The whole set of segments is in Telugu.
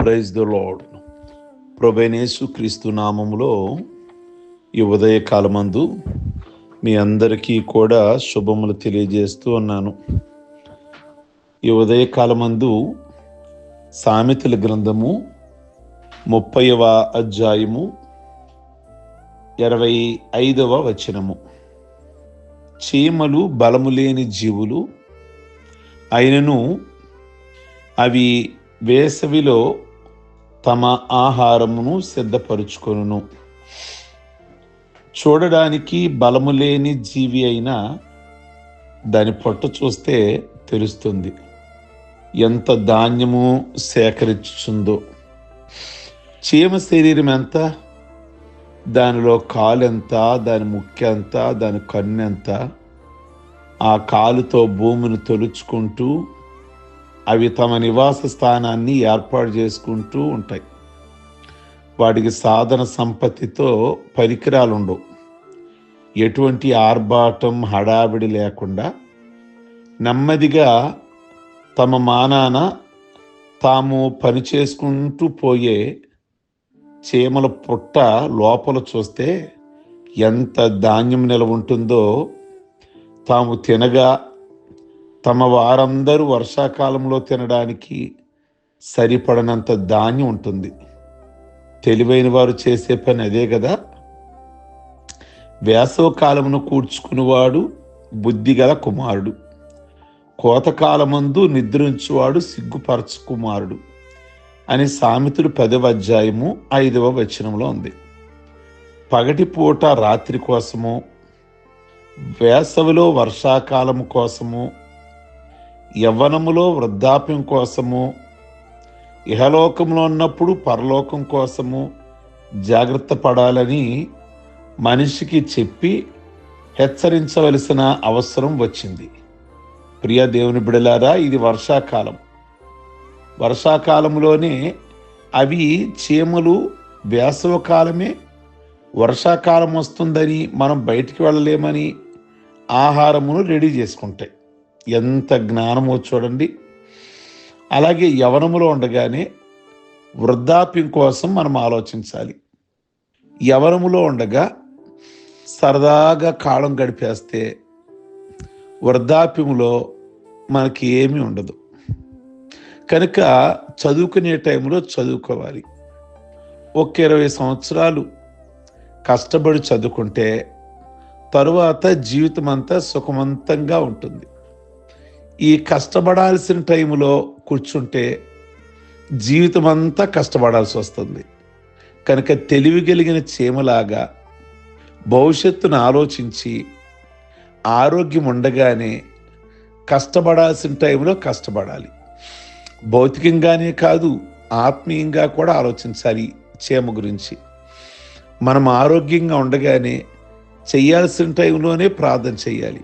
Praise the lord. ప్రభువైన యేసుక్రీస్తు నామములో ఈ ఉదయకాలమందు మీ అందరికీ కూడా శుభములు తెలియజేస్తూ ఉన్నాను. ఈ ఉదయకాలమందు సామెతల గ్రంథము 30వ అధ్యాయము 25వ వచనము. చీమలు బలము లేని జీవులు అయినను అవి వేసవిలో తమ ఆహారమును సిద్ధపరుచుకొనును. చూడడానికి బలము లేని జీవి అయినా దాని పొట్ట చూస్తే తెలుస్తుంది ఎంత ధాన్యము సేకరించుతుందో. చీమ శరీరం ఎంత, దానిలో కాలు ఎంత, దాని ముక్కు ఎంత, దాని కన్ను ఎంత, ఆ కాలుతో భూమిని తొలుచుకుంటూ అవి తమ నివాస స్థానాన్ని ఏర్పాటు చేసుకుంటూ ఉంటాయి. వాటికి సాధన సంపత్తితో పరికరాలు ఉండవు. ఎటువంటి ఆర్భాటం హడావిడి లేకుండా నెమ్మదిగా తమ మానాన తాము పని చేసుకుంటూ పోయే చీమల పుట్ట లోపల చూస్తే ఎంత ధాన్యం నిలవ ఉంటుందో. తాము తినగా తమ వారందరూ వర్షాకాలంలో తినడానికి సరిపడనంత ధాన్యం ఉంటుంది. తెలివైన వారు చేసే పని అదే కదా. వేసవ కాలమును కూర్చుకునేవాడు బుద్ధిగల కుమారుడు, కోతకాలమందు నిద్రించువాడు సిగ్గుపరచు కుమారుడు అని సామెతలు 10వ అధ్యాయము 5వ వచనంలో ఉంది. పగటిపూట రాత్రి కోసము, వేసవిలో వర్షాకాలము కోసము, యవ్వనములో వృద్ధాప్యం కోసము, ఇహలోకంలో ఉన్నప్పుడు పరలోకం కోసము జాగ్రత్త పడాలని మనిషికి చెప్పి హెచ్చరించవలసిన అవసరం వచ్చింది. ప్రియ దేవుని బిడలారా, ఇది వర్షాకాలం. వర్షాకాలంలోనే అవి చీమలు వేసవకాలమే వర్షాకాలం వస్తుందని మనం బయటికి వెళ్ళలేమని ఆహారమును రెడీ చేసుకుంటాయి. ఎంత జ్ఞానమో చూడండి. అలాగే యవనములో ఉండగానే వృద్ధాప్యం కోసం మనం ఆలోచించాలి. యవనములో ఉండగా సరదాగా కాలం గడిపేస్తే వృద్ధాప్యంలో మనకి ఏమీ ఉండదు. కనుక చదువుకునే టైంలో చదువుకోవాలి. 20 సంవత్సరాలు కష్టపడి చదువుకుంటే తరువాత జీవితం అంతా సుఖవంతంగా ఉంటుంది. ఈ కష్టపడాల్సిన టైంలో కూర్చుంటే జీవితం అంతా కష్టపడాల్సి వస్తుంది. కనుక తెలివి కలిగిన చీమలాగా భవిష్యత్తును ఆలోచించి ఆరోగ్యం ఉండగానే కష్టపడాల్సిన టైంలో కష్టపడాలి. భౌతికంగానే కాదు, ఆత్మీయంగా కూడా ఆలోచించాలి చీమ గురించి. మనం ఆరోగ్యంగా ఉండగానే చేయాల్సిన టైంలోనే ప్రార్థన చేయాలి.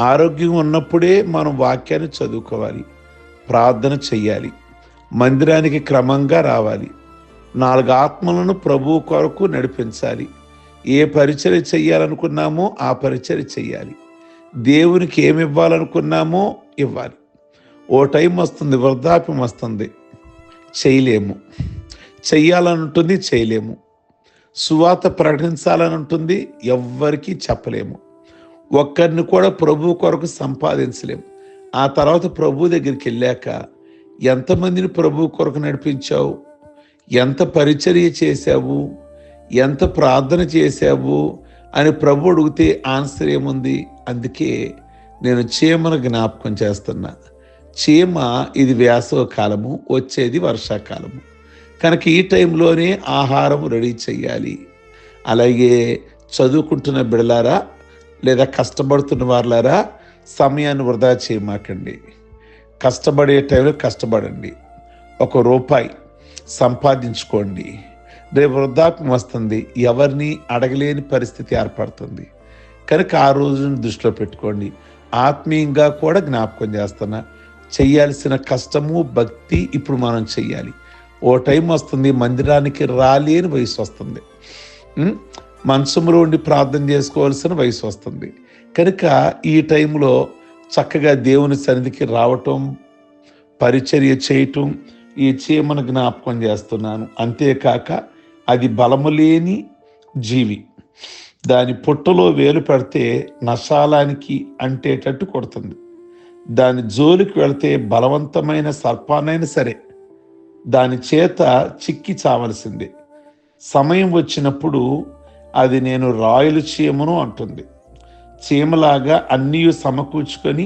ఆరోగ్యం ఉన్నప్పుడే మనం వాక్యాన్ని చదువుకోవాలి, ప్రార్థన చెయ్యాలి, మందిరానికి క్రమంగా రావాలి, 4 ఆత్మలను ప్రభువు కొరకు నడిపించాలి. ఏ పరిచర్య చెయ్యాలనుకున్నామో ఆ పరిచర్య చెయ్యాలి. దేవునికి ఏమి ఇవ్వాలనుకున్నామో ఇవ్వాలి. ఓ టైం వస్తుంది, వృద్ధాప్యం వస్తుంది, చేయలేము. చెయ్యాలని ఉంటుంది, చేయలేము. సువార్త ప్రకటించాలని ఉంటుంది, ఎవ్వరికీ చెప్పలేము. ఒక్కరిని కూడా ప్రభు కొరకు సంపాదించలేము. ఆ తర్వాత ప్రభు దగ్గరికి వెళ్ళాక ఎంతమందిని ప్రభు కొరకు నడిపించావు, ఎంత పరిచర్య చేశావు, ఎంత ప్రార్థన చేశావు అని ప్రభు అడిగితే ఆన్సర్ ఏముంది? అందుకే నేను చీమను జ్ఞాపకం చేస్తున్నా. చీమ ఇది వేసవ కాలము, వచ్చేది వర్షాకాలము. కనుక ఈ టైంలోనే ఆహారం రెడీ చెయ్యాలి. అలాగే చదువుకుంటున్న బిడలారా, లేదా కష్టపడుతున్న వారులారా, సమయాన్ని వృధా చేయమాకండి. కష్టపడే టైంలో కష్టపడండి. ₹1 సంపాదించుకోండి. రేపు వృద్ధాప్యం వస్తుంది, ఎవరిని అడగలేని పరిస్థితి ఏర్పడుతుంది. కనుక ఆ రోజును దృష్టిలో పెట్టుకోండి. ఆత్మీయంగా కూడా జ్ఞాపకం చేస్తున్నా, చెయ్యాల్సిన కష్టము భక్తి ఇప్పుడు మనం చెయ్యాలి. ఓ టైం వస్తుంది, మందిరానికి రాలేని వయసు వస్తుంది, మంచంలో ఉండి ప్రార్థన చేసుకోవాల్సిన వయసు వస్తుంది. కనుక ఈ టైంలో చక్కగా దేవుని సన్నిధికి రావటం, పరిచర్య చేయటం, ఈ చీమను జ్ఞాపకం చేస్తున్నాను. అంతేకాక అది బలము లేని జీవి. దాని పుట్టలో వేలు పెడితే నశాలానికి అంటేటట్టు కొడుతుంది. దాని జోలికి వెళితే బలవంతమైన సర్పానైనా సరే దాని చేత చిక్కి చావలసిందే. సమయం వచ్చినప్పుడు అది నేను రాయలు చీమను అంటుంది. చీమలాగా అన్నీ సమకూర్చుకొని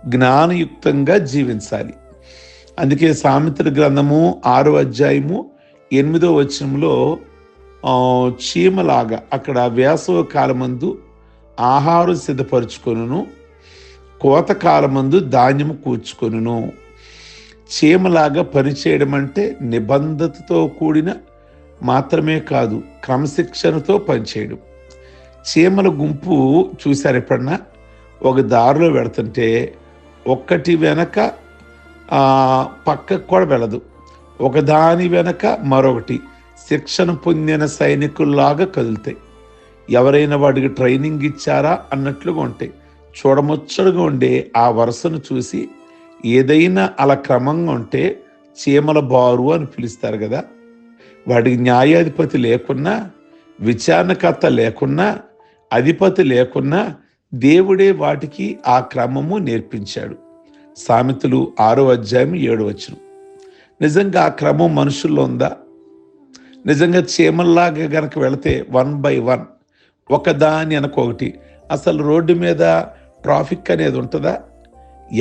జ్ఞానయుక్తంగా జీవించాలి. అందుకే సామెతల గ్రంథము 6వ అధ్యాయము 8వ వచనంలో చీమలాగా అక్కడ వేసవ కాలమందు ఆహారం సిద్ధపరచుకొనును, కోతకాలమందు ధాన్యము కూర్చుకొనును. చీమలాగా పనిచేయడం అంటే నిబంధనతో కూడిన మాత్రమే కాదు, క్రమశిక్షణతో పనిచేయడం. చీమల గుంపు చూశారు ఎప్పుడన్నా? ఒక దారిలో వెళుతుంటే ఒక్కటి వెనక పక్కకు కూడా వెళ్ళదు, ఒకదాని వెనక మరొకటి శిక్షణ పొందిన సైనికుల్లాగా కదులుతాయి. ఎవరైనా వాడికి ట్రైనింగ్ ఇచ్చారా అన్నట్లుగా ఉంటాయి. చూడముచ్చడుగా ఉండే ఆ వరుసను చూసి ఏదైనా అలా క్రమంగా ఉంటే చీమల బారు అని పిలుస్తారు కదా. వాడికి న్యాయాధిపతి లేకున్నా, విచారణకర్త లేకున్నా, అధిపతి లేకున్నా దేవుడే వాటికి ఆ క్రమము నేర్పించాడు. సామెతలు 6వ అధ్యాయం 7వ వచనం. నిజంగా ఆ క్రమం మనుషుల్లో ఉందా? నిజంగా చీమల్లాగా గనక వెళితే 1 by 1 ఒకదాని అనకొకటి, అసలు రోడ్డు మీద ట్రాఫిక్ అనేది ఉంటుందా?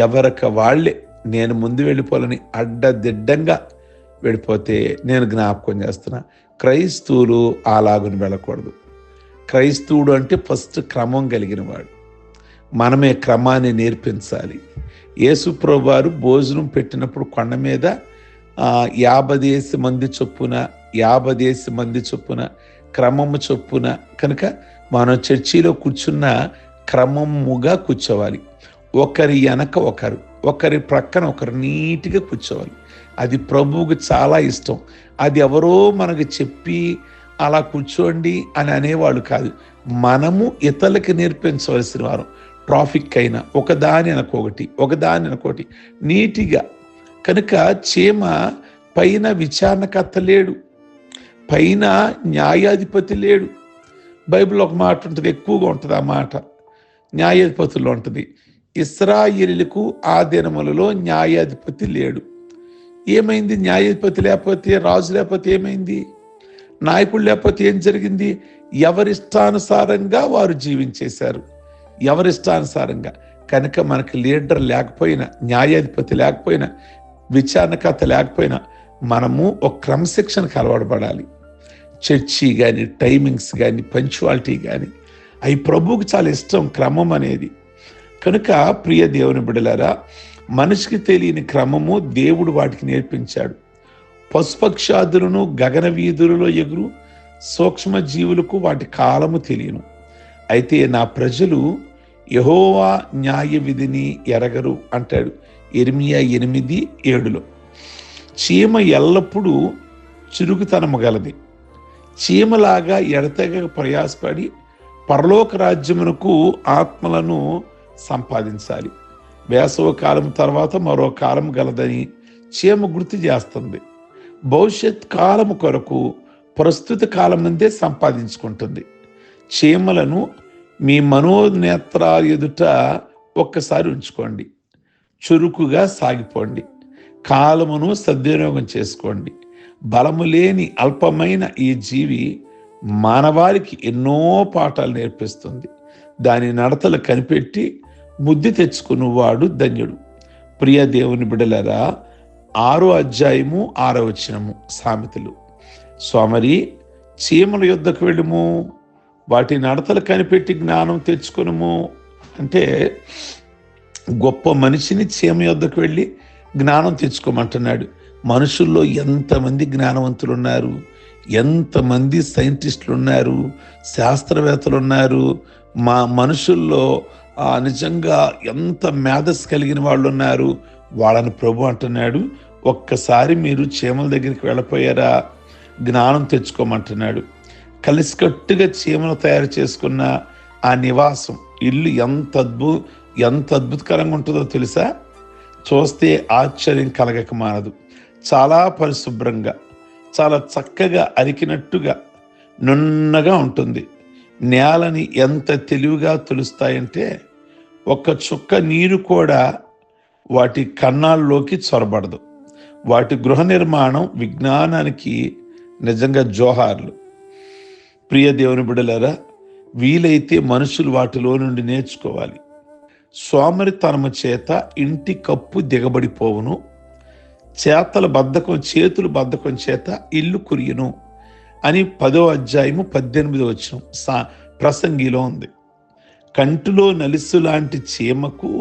ఎవరికి వాళ్ళే నేను ముందు వెళ్ళిపోవాలని అడ్డదిడ్డంగా వెళ్ళిపోతే నేను జ్ఞాపకం చేస్తున్నా, క్రైస్తవులు అలాగుని వెళ్ళకూడదు. క్రైస్తవుడు అంటే ఫస్ట్ క్రమం కలిగిన వాడు. మనమే క్రమాన్ని నేర్పించాలి. యేసు ప్రభువారు భోజనం పెట్టినప్పుడు కొండ మీద 50 మంది చొప్పున 50 మంది చొప్పున క్రమము చొప్పున, కనుక మనం చర్చిలో కూర్చున్న క్రమముగా కూర్చోవాలి. ఒకరి వెనక ఒకరు, ఒకరి ప్రక్కన ఒకరు నీట్గా కూర్చోవాలి. అది ప్రభువుకు చాలా ఇష్టం. అది ఎవరో మనకు చెప్పి అలా కూర్చోండి అని అనేవాళ్ళు కాదు, మనము ఇతరులకి నేర్పించవలసిన వారు. ట్రాఫిక్ అయినా ఒకదాని అనకొకటి, ఒకదాని అనకొకటి నీట్గా. కనుక చీమ పైన విచారణకర్త లేడు, పైన న్యాయాధిపతి లేడు. బైబిల్ ఒక మాట ఉంటుంది, ఎక్కువగా ఉంటుంది ఆ మాట, న్యాయాధిపతుల్లో ఉంటుంది. ఇశ్రాయేలీయులకు ఆ దినములలో న్యాయాధిపతి లేడు. ఏమైంది? న్యాయాధిపతి లేకపోతే, రాజు లేకపోతే ఏమైంది? నాయకుడు లేకపోతే ఏం జరిగింది? ఎవరిష్టానుసారంగా వారు జీవించేశారు, ఎవరిష్టానుసారంగా. కనుక మనకు లీడర్ లేకపోయినా, న్యాయాధిపతి లేకపోయినా, విచారణకర్త లేకపోయినా మనము ఒక క్రమశిక్షణకు అలవాటుపడాలి. చర్చి కానీ, టైమింగ్స్ కానీ, పంక్చువాలిటీ కానీ, అవి ప్రభువుకు చాలా ఇష్టం, క్రమం అనేది. కనుక ప్రియ దేవుని బిడ్డలారా, మనిషికి తెలియని క్రమము దేవుడు వాటికి నేర్పించాడు. పశుపక్షాదులను, గగన వీధులలో ఎగురు సూక్ష్మ జీవులకు వాటి కాలము తెలియను. అయితే నా ప్రజలు యెహోవా న్యాయ విధిని ఎరగరు అంటాడు యెరెమీయా 8:7. చీమ ఎల్లప్పుడూ చురుకుతనము గలది. చీమలాగా ఎడతెగక ప్రయాసపడి పరలోక రాజ్యమునకు ఆత్మలను సంపాదించాలి. వేసవ కాలం తర్వాత మరో కాలం గలదని చీమ గుర్తు చేస్తుంది. భవిష్యత్ కాలము కొరకు ప్రస్తుత కాలం నుండే సంపాదించుకుంటుంది. చీమలను మీ మనోనేత్రాల ఎదుట ఒక్కసారి ఉంచుకోండి. చురుకుగా సాగిపోండి, కాలమును సద్వినియోగం చేసుకోండి. బలము లేని అల్పమైన ఈ జీవి మానవాళికి ఎన్నో పాఠాలు నేర్పిస్తుంది. దాని నడతలు కనిపెట్టి బుద్ధి తెచ్చుకున్నవాడు ధన్యుడు. ప్రియ దేవుని బిడ్డలారా, 6వ అధ్యాయము 6వ వచనము సామెతలు. సోమరి, చీమల యుద్ధకు వెళ్ళుము, వాటి నడతలు కనిపెట్టి జ్ఞానం తెచ్చుకునుము. అంటే గొప్ప మనిషిని చీమ యుద్ధకు వెళ్ళి జ్ఞానం తెచ్చుకోమంటున్నాడు. మనుషుల్లో ఎంతమంది జ్ఞానవంతులు ఉన్నారు, ఎంతమంది సైంటిస్టులు ఉన్నారు, శాస్త్రవేత్తలు ఉన్నారు. మా మనుషుల్లో నిజంగా ఎంత మేధస్సు కలిగిన వాళ్ళు ఉన్నారు. వాళ్ళని ప్రభు అంటున్నాడు, ఒక్కసారి మీరు చీమల దగ్గరికి వెళ్ళిపోయారా, జ్ఞానం తెచ్చుకోమంటున్నాడు. కలిసికట్టుగా చీమలు తయారు చేసుకున్న ఆ నివాసం, ఇల్లు ఎంత అద్భుతకరంగా ఉంటుందో తెలుసా? చూస్తే ఆశ్చర్యం కలగక మానదు. చాలా పరిశుభ్రంగా, చాలా చక్కగా అరికినట్టుగా నున్నగా ఉంటుంది. నేలని ఎంత తెలివిగా తులుస్తాయంటే ఒక్క చుక్క నీరు కూడా వాటి కన్నాల్లోకి చొరబడదు. వాటి గృహ నిర్మాణం విజ్ఞానానికి నిజంగా జోహార్లు. ప్రియ దేవుని బిడ్డలారా, వీలైతే మనుషులు వాటిలో నుండి నేర్చుకోవాలి. సోమరితనము చేత ఇంటి కప్పు దిగబడిపోవును, చేతులు బద్ధకం చేత ఇల్లు కురియును అని 10వ అధ్యాయము 18వ వచనం ప్రసంగిలో ఉంది. కంటిలో నలుసు లాంటి చీమకు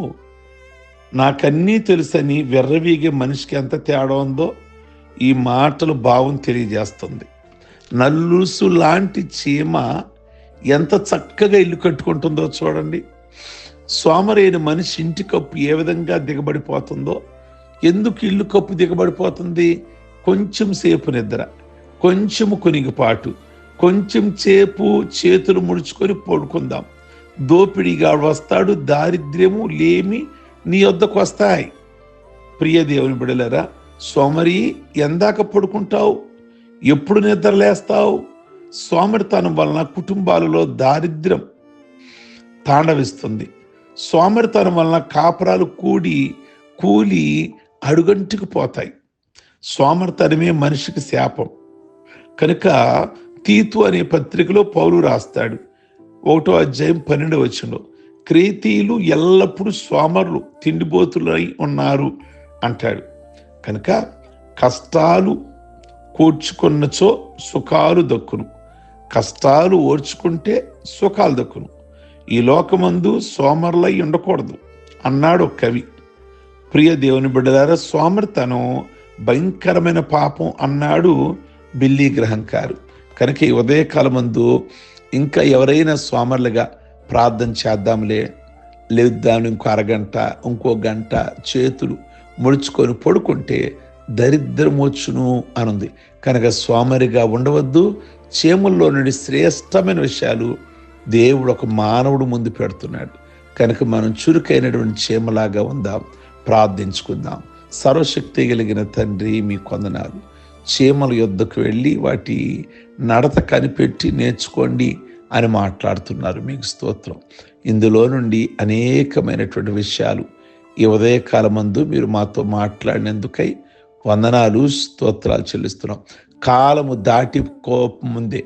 నాకన్నీ తెలుసని వెర్రవీగే మనిషికి ఎంత తేడా ఉందో ఈ మాటలు భావం తెలియజేస్తుంది. నలుసు లాంటి చీమ ఎంత చక్కగా ఇల్లు కట్టుకుంటుందో చూడండి. సోమరైన మనిషి ఇంటి కప్పు ఏ విధంగా దిగబడిపోతుందో. ఎందుకు ఇల్లు కప్పు దిగబడిపోతుంది? కొంచెం సేపు నిద్ర, కొంచెము కొనిగిపాటు, కొంచెం సేపు చేతులు ముడుచుకొని పడుకుందాం, దోపిడిగా వస్తాడు, దారిద్ర్యము లేమి నీ వద్దకు వస్తాయి. ప్రియ దేవుని బిడ్డలారా, సోమరి ఎందాక పడుకుంటావు? ఎప్పుడు నిద్రలేస్తావు? సోమరితనం వలన కుటుంబాలలో దారిద్ర్యం తాండవిస్తుంది. సోమరితనం వలన కాపురాలు కూలి అడుగంటికి పోతాయి. సోమరితనమే మనిషికి శాపం. కనుక తీతు అనే పత్రికలో పౌలు రాస్తాడు, 1వ అధ్యాయం 12వ వచనంలో, క్రేతీయులు ఎల్లప్పుడూ సోమరులు, తిండిబోతులై ఉన్నారు అంటాడు. కనుక కష్టాలు కూర్చుకున్నచో సుఖాలు దక్కును, కష్టాలు ఓర్చుకుంటే సుఖాలు దక్కును. ఈ లోకమందు సోమరులై ఉండకూడదు అన్నాడు ఒక కవి. ప్రియ దేవుని బిడ్డలారా, సోమరితనం భయంకరమైన పాపం అన్నాడు బిల్లీ గ్రహంకారు. కనుక ఈ ఉదయకాలమందు ఇంకా ఎవరైనా సోమరులుగా ప్రార్థన చేద్దాంలే, లేద్దాం ఇంకో అరగంట, ఇంకో గంట చేతులు ముడుచుకొని పడుకుంటే దరిద్రం వచ్చును అనుంది. కనుక సోమరిగా ఉండవద్దు. చీమల్లో నుండి శ్రేష్టమైన విషయాలు దేవుడు ఒక మానవుడు ముందు పెడుతున్నాడు. కనుక మనం చురుకైనటువంటి చీమలాగా ఉందాం, ప్రార్థించుకుందాం. సర్వశక్తి కలిగిన తండ్రి, మీ కొందనాలు. చీమల యొద్దకు వెళ్ళి వాటి నడత కనిపెట్టి నేర్చుకోండి అని మాట్లాడుతున్నారు. మీకు స్తోత్రం. ఇందులో నుండి అనేకమైనటువంటి విషయాలు ఈ ఉదయకాలమందు మీరు మాతో మాట్లాడినందుకై వందనాలు, స్తోత్రాలు చెల్లిస్తున్నాం. కాలము దాటిపోకముందే,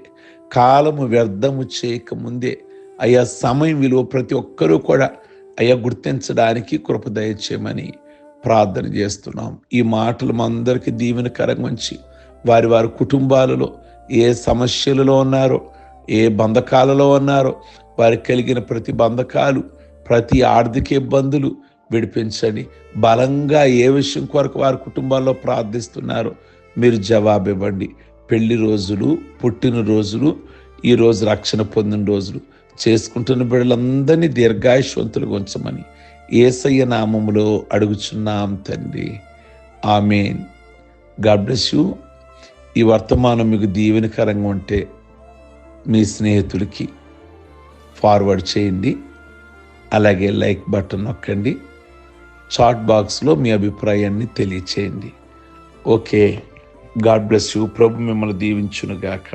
కాలము వ్యర్థము చేయకముందే అయ్యా సమయం విలువ ప్రతి ఒక్కరూ కూడా అయ్యా గుర్తించడానికి కృప దయచేయమని ప్రార్థన చేస్తున్నాం. ఈ మాటలు మా అందరికీ దీవెనకరంగా ఉంచి వారి వారి కుటుంబాలలో ఏ సమస్యలలో ఉన్నారో, ఏ బంధకాలలో ఉన్నారో వారికి కలిగిన ప్రతి బంధకాలు, ప్రతి ఆర్థిక ఇబ్బందులు విడిపించండి. బలంగా ఏ విషయం కొరకు వారి కుటుంబాల్లో ప్రార్థిస్తున్నారో మీరు జవాబు ఇవ్వండి. పెళ్లి రోజులు, పుట్టిన రోజులు, ఈరోజు రక్షణ పొందిన రోజులు చేసుకుంటున్న బిడ్డలందరినీ దీర్ఘాయుష్వంతులుగా ఉంచమని యేసయ్య నామములో అడుగుచున్నాం తండ్రి, ఆమేన్. God bless you. ఈ వర్తమానం మీకు దీవెనకరంగా ఉంటే మీ స్నేహితుడికి ఫార్వర్డ్ చేయండి. అలాగే లైక్ బటన్ నొక్కండి. చాట్ బాక్స్లో మీ అభిప్రాయాన్ని తెలియచేయండి. Okay, God bless you. ప్రభు మిమ్మల్ని దీవించునుగాక.